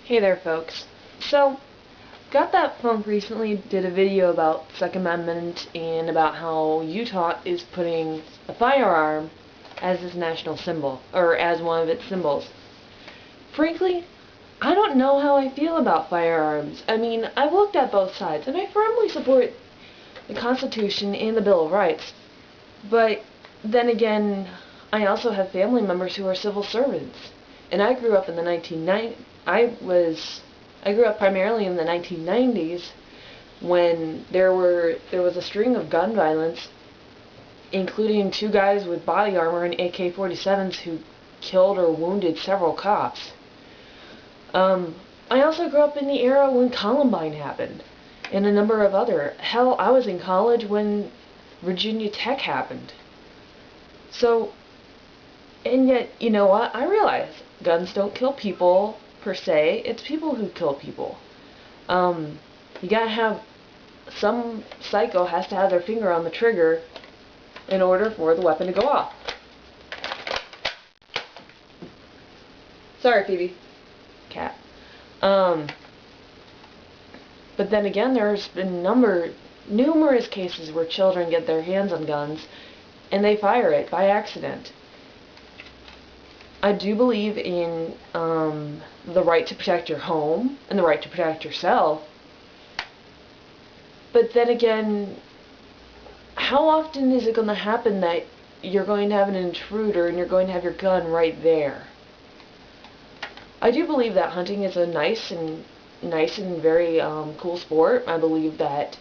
Hey there, folks. So, got that funk recently did a video about Second Amendment and about how Utah is putting a firearm as its national symbol, or as one of its symbols. Frankly, I don't know how I feel about firearms. I mean, I've looked at both sides, and I firmly support the Constitution and the Bill of Rights. But then again, I also have family members who are civil servants. And I grew up in the 1990s. I grew up primarily in the 1990s when there was a string of gun violence, including two guys with body armor and AK-47s who killed or wounded several cops. I also grew up in the era when Columbine happened, and a number of other. Hell, I was in college when Virginia Tech happened. So, and yet, you know what? I realize guns don't kill people per se. It's people who kill people. You gotta have, some psycho has to have their finger on the trigger in order for the weapon to go off. Sorry, Phoebe. Cat. But then again, there's been numerous cases where children get their hands on guns and they fire it by accident. I do believe in the right to protect your home and the right to protect yourself. But then again, how often is it going to happen that you're going to have an intruder and you're going to have your gun right there? I do believe that hunting is a nice and very cool sport. I believe that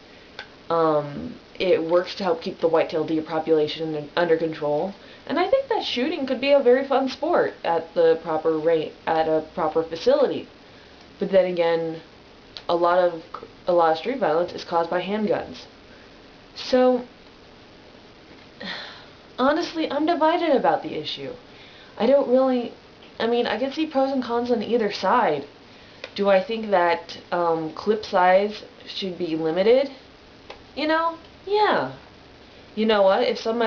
it works to help keep the whitetail deer population under control. And I think that shooting could be a very fun sport at the proper rate, at a proper facility. But then again, a lot of street violence is caused by handguns. So, honestly, I'm divided about the issue. I can see pros and cons on either side. Do I think that clip size should be limited? Yeah. You know what? If some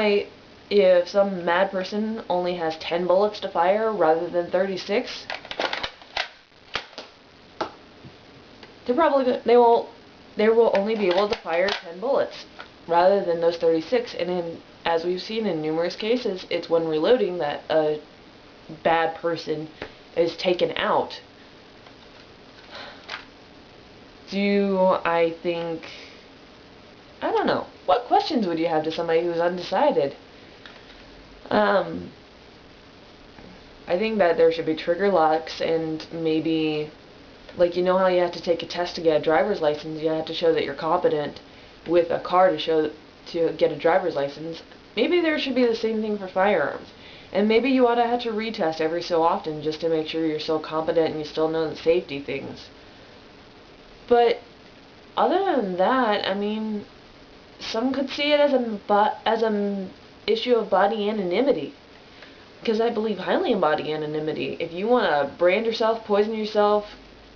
mad person only has 10 bullets to fire rather than 36, they will only be able to fire 10 bullets rather than those 36. And as we've seen in numerous cases, it's when reloading that a bad person is taken out. I don't know. What questions would you have to somebody who's undecided? I think that there should be trigger locks and maybe, like, you know how you have to take a test to get a driver's license, you have to show that you're competent with a car to get a driver's license. Maybe there should be the same thing for firearms. And maybe you ought to have to retest every so often just to make sure you're still competent and you still know the safety things. But other than that, I mean, some could see it as an issue of body anonymity, because I believe highly in body anonymity. If you want to brand yourself, poison yourself,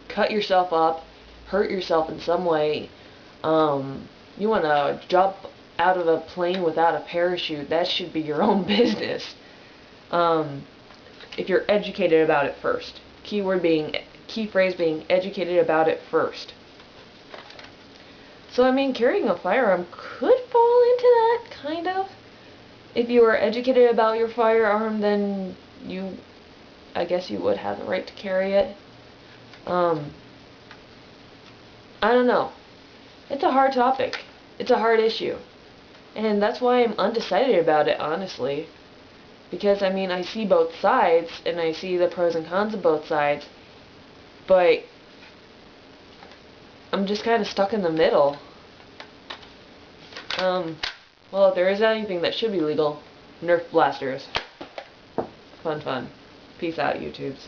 cut yourself up, hurt yourself in some way, you want to jump out of a plane without a parachute, that should be your own business. If you're educated about it first. Key phrase being educated about it first. So, I mean, carrying a firearm could fall into that, kind of. If you were educated about your firearm, then I guess you would have the right to carry it. I don't know. It's a hard topic. It's a hard issue. And that's why I'm undecided about it, honestly. Because, I mean, I see both sides, and I see the pros and cons of both sides. But I'm just kind of stuck in the middle. Well, if there is anything that should be legal, Nerf blasters. Fun. Peace out, YouTubes.